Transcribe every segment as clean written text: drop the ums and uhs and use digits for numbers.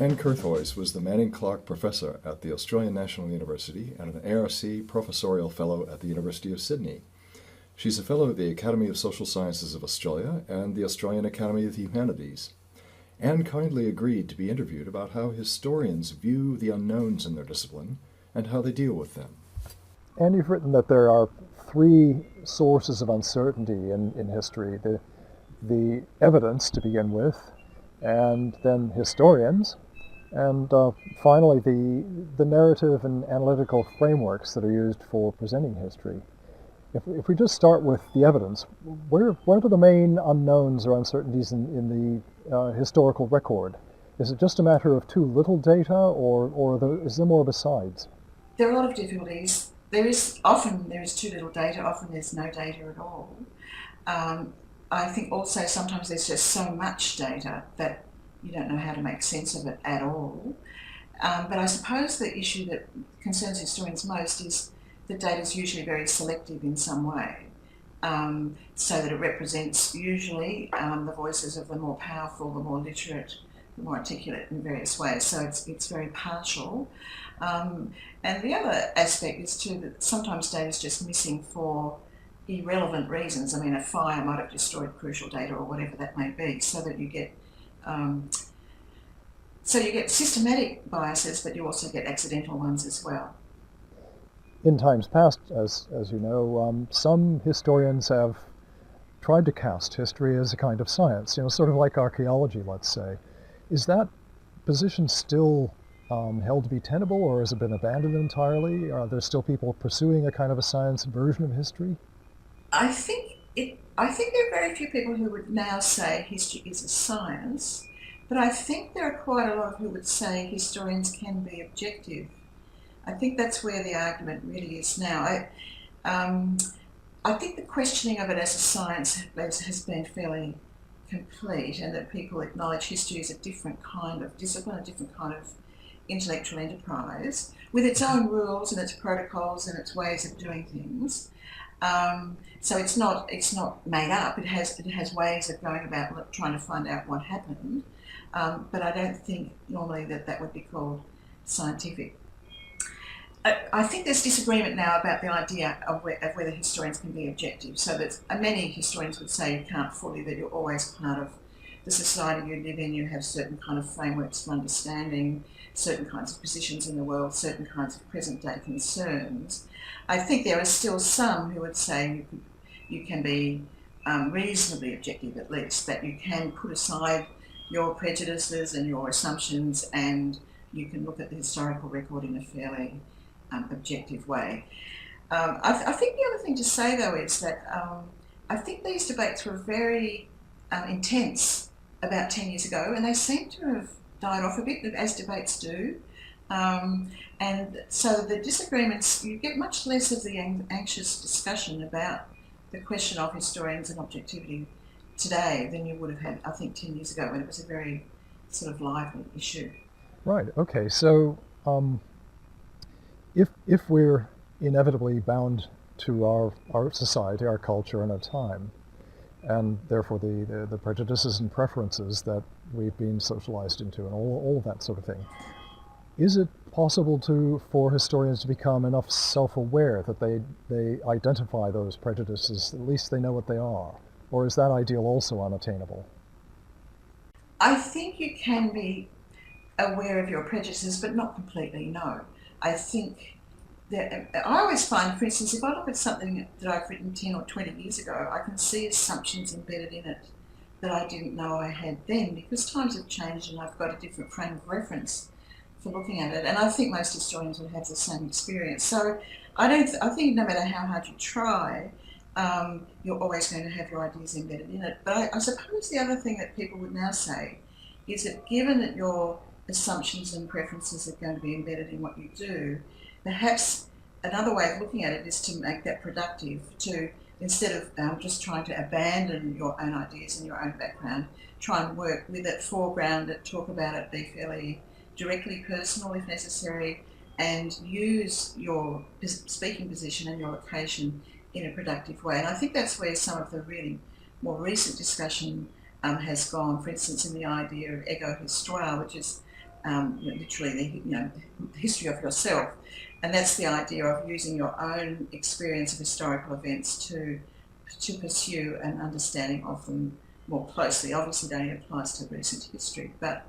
Anne Curthoys was the Manning Clark Professor at the Australian National University and an ARC Professorial Fellow at the University of Sydney. She's a Fellow at the Academy of Social Sciences of Australia and the Australian Academy of the Humanities. Anne kindly agreed to be interviewed about how historians view the unknowns in their discipline and how they deal with them. And you've written that there are three sources of uncertainty in history. The evidence to begin with, and then historians, and finally the narrative and analytical frameworks that are used for presenting history. If we just start with the evidence, where are the main unknowns or uncertainties in the historical record? Is it just a matter of too little data, or is there more besides? There are a lot of difficulties. There is too little data, often there's no data at all. I think also sometimes there's just so much data that you don't know how to make sense of it at all. But I suppose the issue that concerns historians most is that data is usually very selective in some way, so that it represents usually the voices of the more powerful, the more literate, the more articulate in various ways. So it's very partial. And the other aspect is too that sometimes data is just missing for irrelevant reasons. I mean, a fire might have destroyed crucial data or whatever that may be, so that you get systematic biases, but you also get accidental ones as well. In times past, as you know, some historians have tried to cast history as a kind of science, sort of like archaeology, let's say. Is that position still held to be tenable, or has it been abandoned entirely? Are there still people pursuing a kind of a science version of history? I think there are very few people who would now say history is a science, but I think there are quite a lot who would say historians can be objective. I think that's where the argument really is now. I think the questioning of it as a science has been fairly complete, and that people acknowledge history as a different kind of discipline, a different kind of intellectual enterprise, with its own rules and its protocols and its ways of doing things. So it's not made up. It has ways of going about trying to find out what happened, but I don't think normally that would be called scientific. I think there's disagreement now about the idea of whether historians can be objective. So that many historians would say you can't fully, that you're always part of the society you live in. You have certain kind of frameworks of understanding, certain kinds of positions in the world, certain kinds of present-day concerns. I think there are still some who would say you can be reasonably objective, at least, that you can put aside your prejudices and your assumptions, and you can look at the historical record in a fairly objective way. I think the other thing to say, though, is that I think these debates were very intense about 10 years ago, and they seem to have died off a bit, as debates do. And so the disagreements, you get much less of the anxious discussion about the question of historians and objectivity today than you would have had, I think, 10 years ago, when it was a very sort of lively issue. Right, okay, so if we're inevitably bound to our society, our culture, and our time, and therefore the prejudices and preferences that we've been socialized into, and all of that sort of thing, is it possible for historians to become enough self-aware that they identify those prejudices, at least they know what they are? Or is that ideal also unattainable? I think you can be aware of your prejudices, but not completely, no. I think that I always find, for instance, if I look at something that I've written 10 or 20 years ago, I can see assumptions embedded in it that I didn't know I had then, because times have changed and I've got a different frame of reference for looking at it. And I think most historians would have the same experience. So I think no matter how hard you try, you're always going to have your ideas embedded in it. But I suppose the other thing that people would now say is that given that your assumptions and preferences are going to be embedded in what you do, perhaps another way of looking at it is to make that productive, to, instead of just trying to abandon your own ideas and your own background, try and work with it, foreground it, talk about it, be fairly directly personal if necessary, and use your speaking position and your location in a productive way. And I think that's where some of the really more recent discussion has gone, for instance, in the idea of ego histoire, which is literally the history of yourself, and that's the idea of using your own experience of historical events to pursue an understanding of them more closely. Obviously, that only applies to recent history, but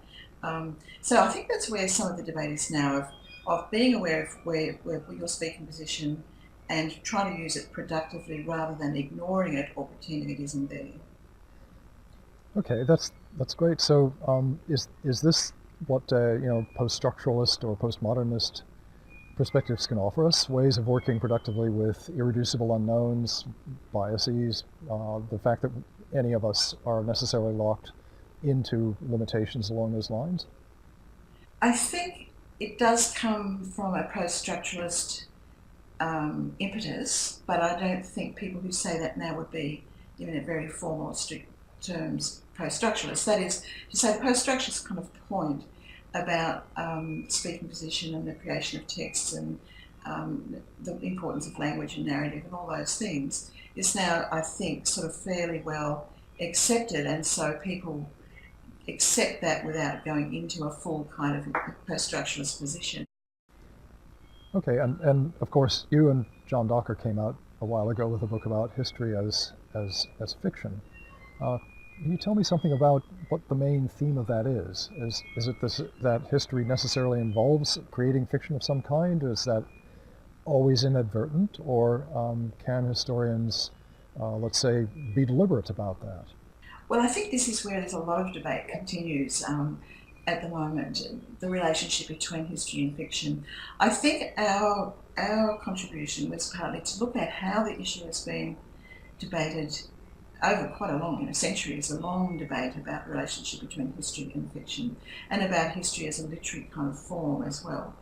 so I think that's where some of the debate is now of being aware of where your speaking position and trying to use it productively rather than ignoring it or pretending it isn't there. Okay, that's great. So, is this what post-structuralist or postmodernist perspectives can offer us? Ways of working productively with irreducible unknowns, biases, the fact that any of us are necessarily locked into limitations along those lines? I think it does come from a post-structuralist impetus, but I don't think people who say that now would be, in very formal or strict terms, post-structuralist. That is to say, the post-structuralist kind of point about speaking position and the creation of texts and the importance of language and narrative and all those things is now, I think, sort of fairly well accepted, and so people accept that without going into a full kind of post-structuralist position. Okay, and of course, you and John Docker came out a while ago with a book about history as fiction. Can you tell me something about what the main theme of that is? Is it that history necessarily involves creating fiction of some kind? Is that always inadvertent, or can historians, let's say, be deliberate about that? Well, I think this is where there's a lot of debate continues at the moment, the relationship between history and fiction. I think our contribution was partly to look at how the issue has been debated over quite a long, century is a long debate about the relationship between history and fiction, and about history as a literary kind of form as well.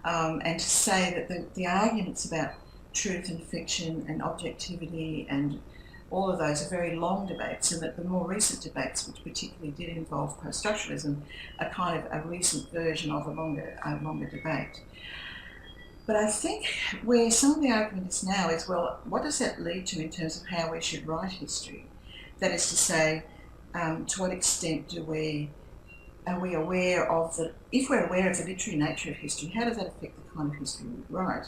And to say that the arguments about truth and fiction and objectivity and all of those are very long debates, and that the more recent debates, which particularly did involve post-structuralism, are kind of a recent version of a longer debate. But I think where some of the argument is now is, well, what does that lead to in terms of how we should write history? That is to say, to what extent are we aware of if we're aware of the literary nature of history, how does that affect the kind of history we write?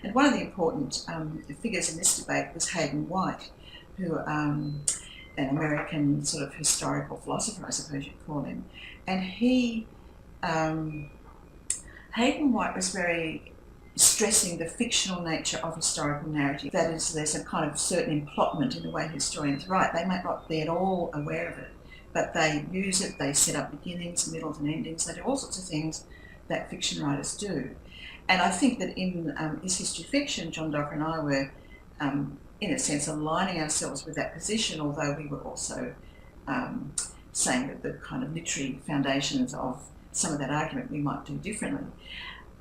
And one of the important figures in this debate was Hayden White, who an American sort of historical philosopher, I suppose you'd call him. And Hayden White was very stressing the fictional nature of historical narrative. That is, there's a kind of certain implotment in the way historians write. They might not be at all aware of it, but they use it, they set up beginnings, middles and endings, they do all sorts of things that fiction writers do. And I think that in Is History Fiction, John Docker and I were, in a sense, aligning ourselves with that position, although we were also saying that the kind of literary foundations of some of that argument we might do differently.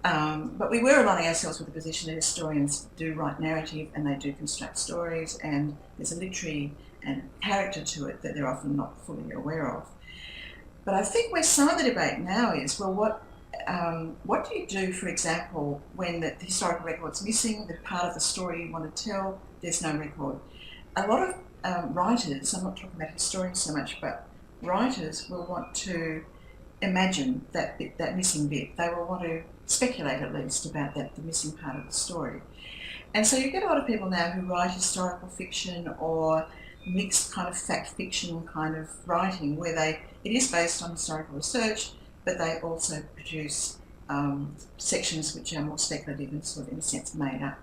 But we were aligning ourselves with the position that historians do write narrative and they do construct stories, and there's a literary and character to it that they're often not fully aware of. But I think where some of the debate now is, well, what do you do, for example, when the historical record's missing, the part of the story you want to tell, there's no record? A lot of writers, I'm not talking about historians so much, but writers will want to imagine that missing bit. They will want to speculate at least about the missing part of the story. And so you get a lot of people now who write historical fiction or mixed kind of fact fiction kind of writing, where it is based on historical research, but they also produce sections which are more speculative and sort of in a sense made up.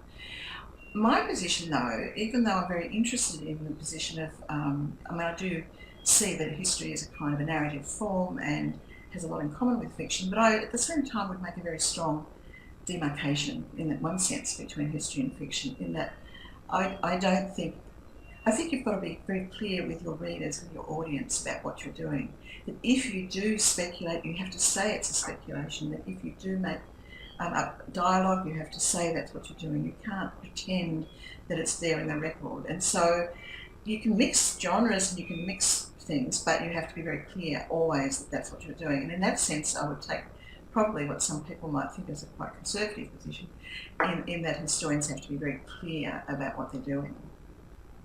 My position, though, even though I'm very interested in the position of, I do see that history is a kind of a narrative form and has a lot in common with fiction, but I, at the same time, would make a very strong demarcation in that one sense between history and fiction, in that I think you've got to be very clear with your readers, with your audience, about what you're doing. That if you do speculate, you have to say it's a speculation. That if you do make a dialogue, you have to say that's what you're doing. You can't pretend that it's there in the record. And so you can mix genres and you can mix things, but you have to be very clear always that that's what you're doing. And in that sense, I would take probably what some people might think is a quite conservative position, in that historians have to be very clear about what they're doing.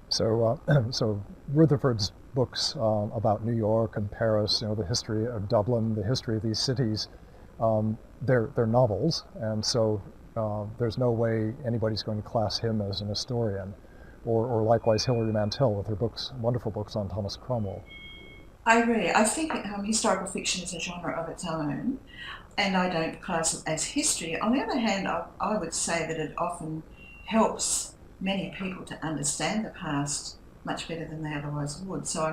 So, so Rutherford's books about New York and Paris, the history of Dublin, the history of these cities, They're novels, and so there's no way anybody's going to class him as an historian, or likewise Hilary Mantel with her books, wonderful books on Thomas Cromwell. I agree. I think historical fiction is a genre of its own, and I don't class it as history. On the other hand, I would say that it often helps many people to understand the past much better than they otherwise would. So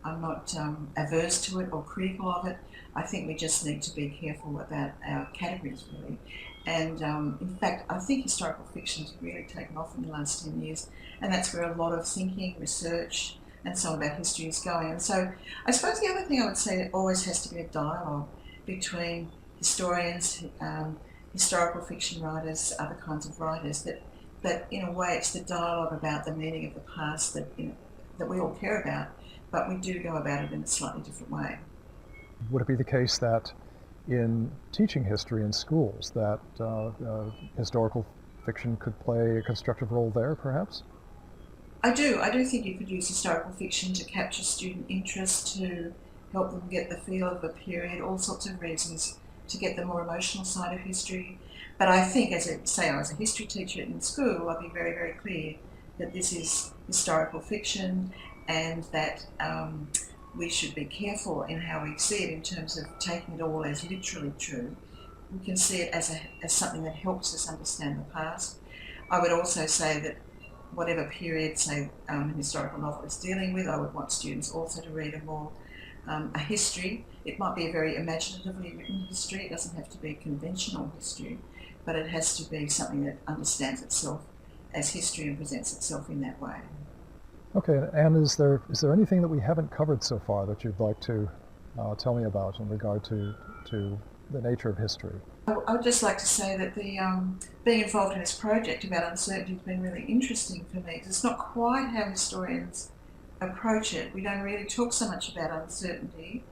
I'm not averse to it or critical of it. I think we just need to be careful about our categories, really. And in fact, I think historical fiction has really taken off in the last 10 years, and that's where a lot of thinking, research, and so on about history is going. And so I suppose the other thing I would say, that always has to be a dialogue between historians, historical fiction writers, other kinds of writers, that in a way it's the dialogue about the meaning of the past that, that we all care about, but we do go about it in a slightly different way. Would it be the case that in teaching history in schools that historical fiction could play a constructive role there, perhaps? I do. I do think you could use historical fiction to capture student interest, to help them get the feel of a period, all sorts of reasons to get the more emotional side of history. But I think, as a history teacher in school, I'll be very, very clear that this is historical fiction, and that we should be careful in how we see it in terms of taking it all as literally true. We can see it as something that helps us understand the past. I would also say that whatever period, say, an historical novel is dealing with, I would want students also to read a history. It might be a very imaginatively written history. It doesn't have to be conventional history, but it has to be something that understands itself as history and presents itself in that way. Okay, and is there anything that we haven't covered so far that you'd like to tell me about in regard to the nature of history? I would just like to say that the being involved in this project about uncertainty has been really interesting for me, because it's not quite how historians approach it. We don't really talk so much about uncertainty,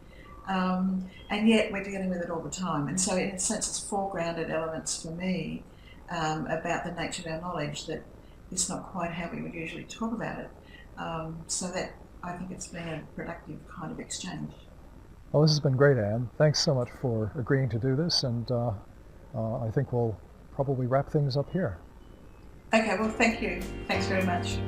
and yet we're dealing with it all the time. And so in a sense it's foregrounded elements for me about the nature of our knowledge that is not quite how we would usually talk about it. So that I think it's been a productive kind of exchange. Well, this has been great, Anne. Thanks so much for agreeing to do this, and I think we'll probably wrap things up here. Okay, well, thank you. Thanks very much.